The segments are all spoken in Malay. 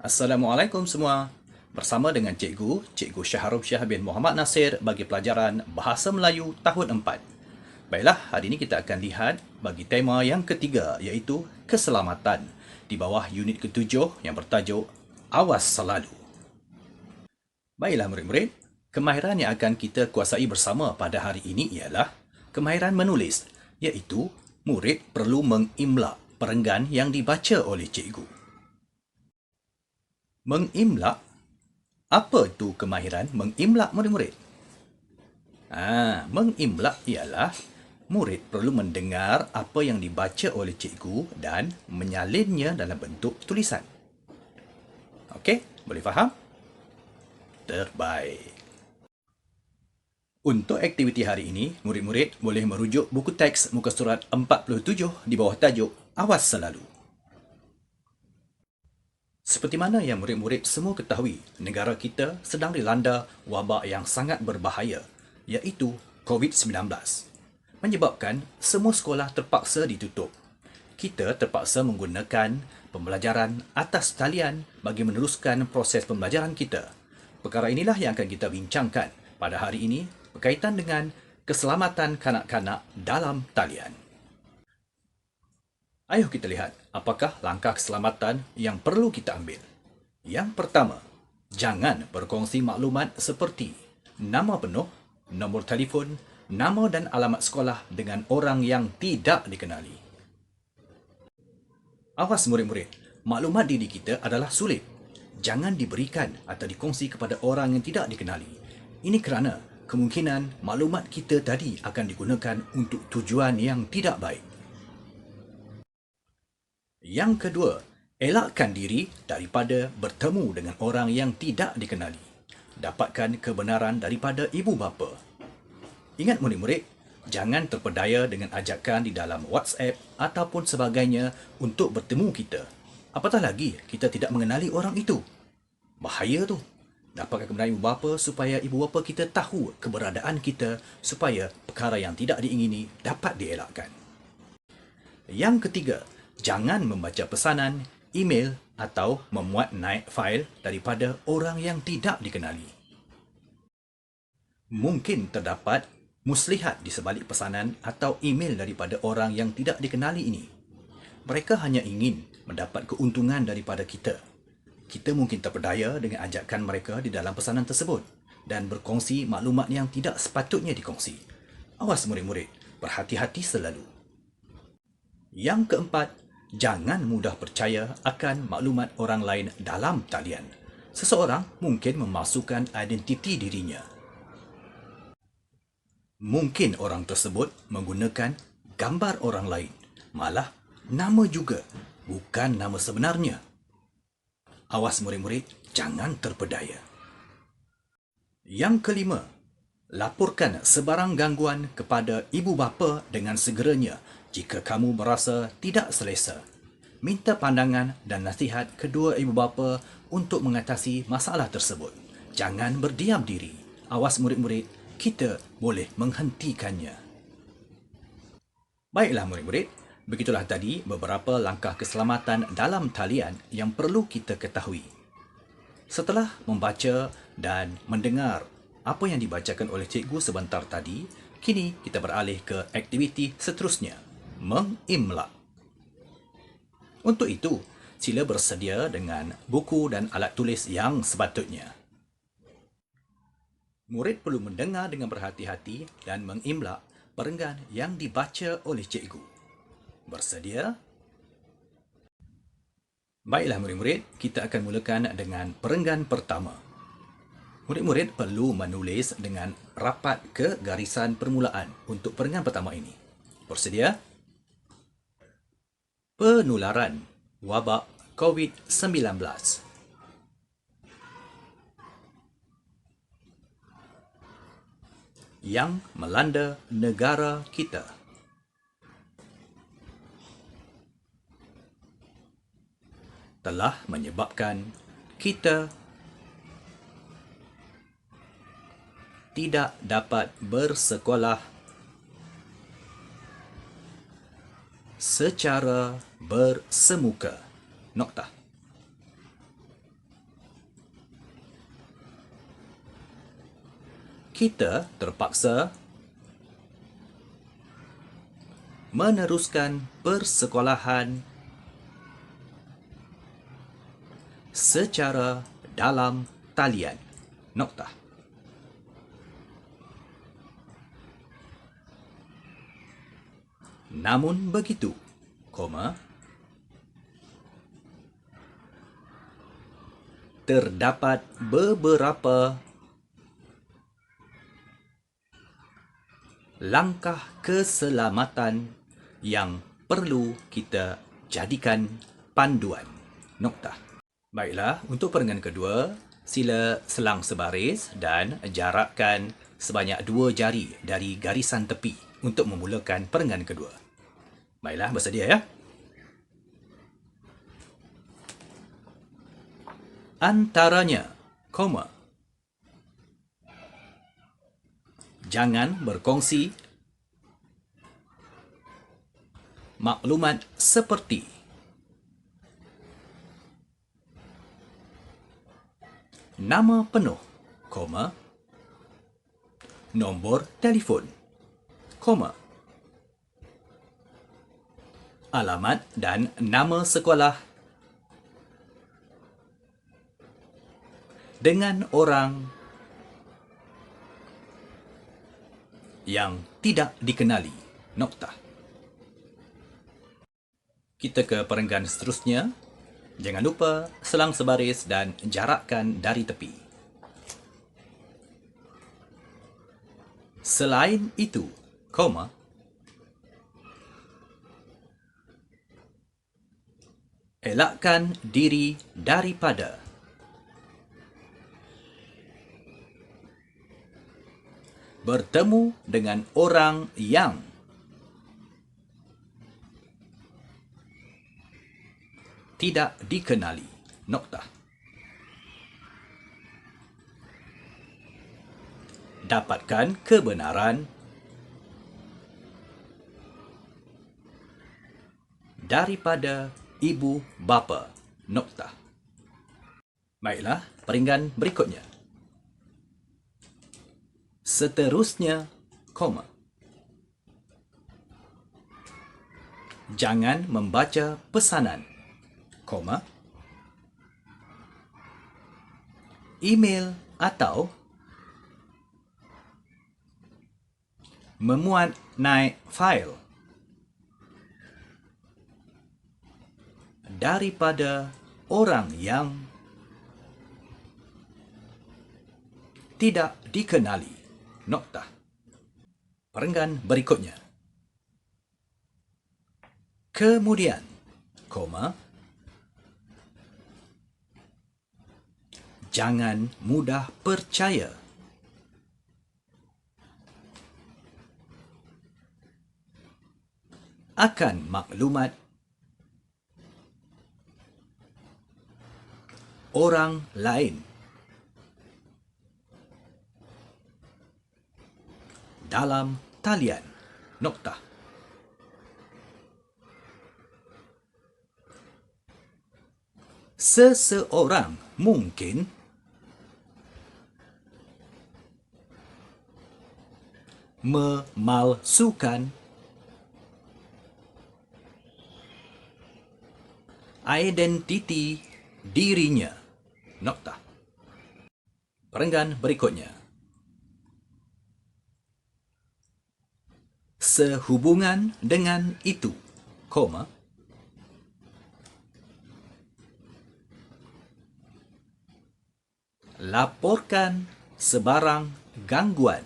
Assalamualaikum semua. Bersama dengan Cikgu Syahrul Syah bin Muhammad Nasir bagi pelajaran Bahasa Melayu tahun 4. Baiklah, hari ini kita akan lihat bagi tema yang ketiga iaitu keselamatan di bawah unit ke-7 yang bertajuk Awas Selalu. Baiklah murid-murid, kemahiran yang akan kita kuasai bersama pada hari ini ialah kemahiran menulis, iaitu murid perlu mengimla perenggan yang dibaca oleh cikgu. Mengimlak. Apa itu kemahiran mengimlak murid-murid? Mengimlak ialah murid perlu mendengar apa yang dibaca oleh cikgu dan menyalinnya dalam bentuk tulisan. Okey, boleh faham? Terbaik. Untuk aktiviti hari ini, murid-murid boleh merujuk buku teks muka surat 47 di bawah tajuk Awas Selalu. Seperti mana yang murid-murid semua ketahui, negara kita sedang dilanda wabak yang sangat berbahaya, iaitu COVID-19. Menyebabkan semua sekolah terpaksa ditutup. Kita terpaksa menggunakan pembelajaran atas talian bagi meneruskan proses pembelajaran kita. Perkara inilah yang akan kita bincangkan pada hari ini berkaitan dengan keselamatan kanak-kanak dalam talian. Ayuh kita lihat apakah langkah keselamatan yang perlu kita ambil. Yang pertama, jangan berkongsi maklumat seperti nama penuh, nombor telefon, nama dan alamat sekolah dengan orang yang tidak dikenali. Awas murid-murid, maklumat diri kita adalah sulit. Jangan diberikan atau dikongsi kepada orang yang tidak dikenali. Ini kerana kemungkinan maklumat kita tadi akan digunakan untuk tujuan yang tidak baik. Yang kedua, elakkan diri daripada bertemu dengan orang yang tidak dikenali. Dapatkan kebenaran daripada ibu bapa. Ingat murid-murid, jangan terpedaya dengan ajakan di dalam WhatsApp ataupun sebagainya untuk bertemu kita. Apatah lagi, kita tidak mengenali orang itu. Bahaya tu. Dapatkan kebenaran ibu bapa supaya ibu bapa kita tahu keberadaan kita supaya perkara yang tidak diingini dapat dielakkan. Yang ketiga, jangan membaca pesanan, email atau memuat naik fail daripada orang yang tidak dikenali. Mungkin terdapat muslihat di sebalik pesanan atau email daripada orang yang tidak dikenali ini. Mereka hanya ingin mendapat keuntungan daripada kita. Kita mungkin terpedaya dengan ajakan mereka di dalam pesanan tersebut dan berkongsi maklumat yang tidak sepatutnya dikongsi. Awas murid-murid, berhati-hati selalu. Yang keempat, jangan mudah percaya akan maklumat orang lain dalam talian. Seseorang mungkin memasukkan identiti dirinya. Mungkin orang tersebut menggunakan gambar orang lain, malah nama juga, bukan nama sebenarnya. Awas murid-murid, jangan terpedaya. Yang kelima, laporkan sebarang gangguan kepada ibu bapa dengan segeranya jika kamu merasa tidak selesa. Minta pandangan dan nasihat kedua ibu bapa untuk mengatasi masalah tersebut. Jangan berdiam diri. Awas murid-murid, kita boleh menghentikannya. Baiklah murid-murid, begitulah tadi beberapa langkah keselamatan dalam talian yang perlu kita ketahui. Setelah membaca dan mendengar apa yang dibacakan oleh cikgu sebentar tadi, kini kita beralih ke aktiviti seterusnya, mengimla. Untuk itu, sila bersedia dengan buku dan alat tulis yang sepatutnya. Murid perlu mendengar dengan berhati-hati dan mengimla perenggan yang dibaca oleh cikgu. Bersedia? Baiklah murid-murid, kita akan mulakan dengan perenggan pertama. Murid-murid perlu menulis dengan rapat ke garisan permulaan untuk perenggan pertama ini. Bersedia? Penularan wabak COVID-19 yang melanda negara kita. Telah menyebabkan kita tidak dapat bersekolah secara bersemuka. Noktah. kita terpaksa meneruskan persekolahan secara dalam talian. Noktah. Namun begitu, terdapat beberapa langkah keselamatan yang perlu kita jadikan panduan. Noktah. Baiklah, untuk perenggan kedua, sila selang sebaris dan jarakkan sebanyak 2 jari dari garisan tepi untuk memulakan perenggan kedua. Baiklah, bersedia ya? Antaranya, jangan berkongsi maklumat seperti nama penuh, nombor telefon, alamat dan nama sekolah dengan orang yang tidak dikenali. Noktah. Kita ke perenggan seterusnya. Jangan lupa selang sebaris dan jarakkan dari tepi. Selain itu, elakkan diri daripada bertemu dengan orang yang tidak dikenali. Noktah. Dapatkan kebenaran daripada ibu bapa. Noktah. Baiklah, perenggan berikutnya. Seterusnya, jangan membaca pesanan, email atau memuat naik fail daripada orang yang tidak dikenali. Noktah. Perenggan berikutnya. Kemudian, jangan mudah percaya akan maklumat orang lain dalam talian. Noktah. Seseorang mungkin memalsukan identiti dirinya. Noktah. Perenggan berikutnya. Sehubungan dengan itu, laporkan sebarang gangguan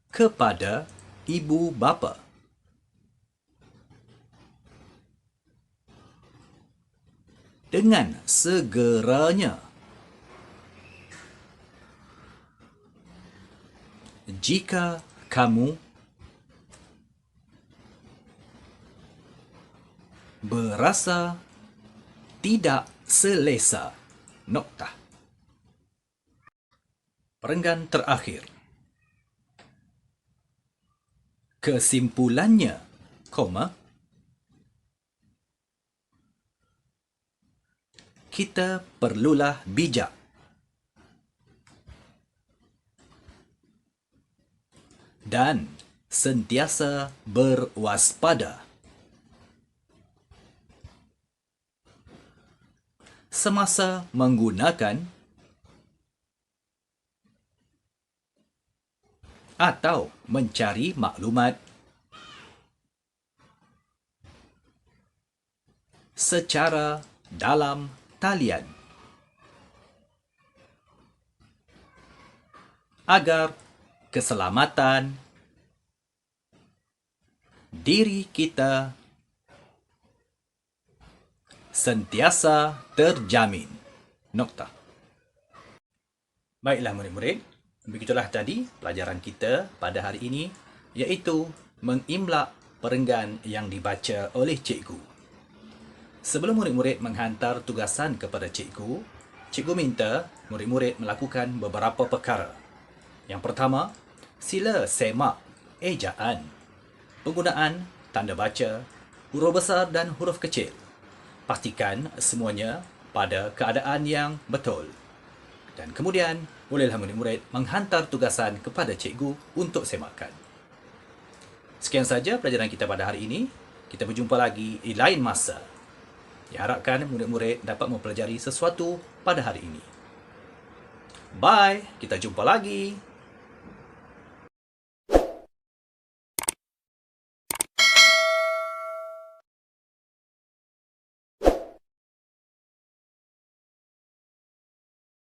kepada ibu bapa dengan segeranya. Jika kamu berasa tidak selesa. Noktah. Perenggan terakhir. Kesimpulannya, kita perlulah bijak. Dan sentiasa berwaspada. Semasa menggunakan atau mencari maklumat secara dalam talian agar keselamatan diri kita sentiasa terjamin. Nokta. Baiklah murid-murid, begitulah tadi pelajaran kita pada hari ini, iaitu mengimlak perenggan yang dibaca oleh cikgu. Sebelum murid-murid menghantar tugasan kepada cikgu, cikgu minta murid-murid melakukan beberapa perkara. Yang pertama, sila semak ejaan, penggunaan tanda baca, huruf besar dan huruf kecil. Pastikan semuanya pada keadaan yang betul. Dan kemudian, bolehlah murid-murid menghantar tugasan kepada cikgu untuk semakan. Sekian saja pelajaran kita pada hari ini. Kita berjumpa lagi di lain masa. Diharapkan murid-murid dapat mempelajari sesuatu pada hari ini. Bye, kita jumpa lagi.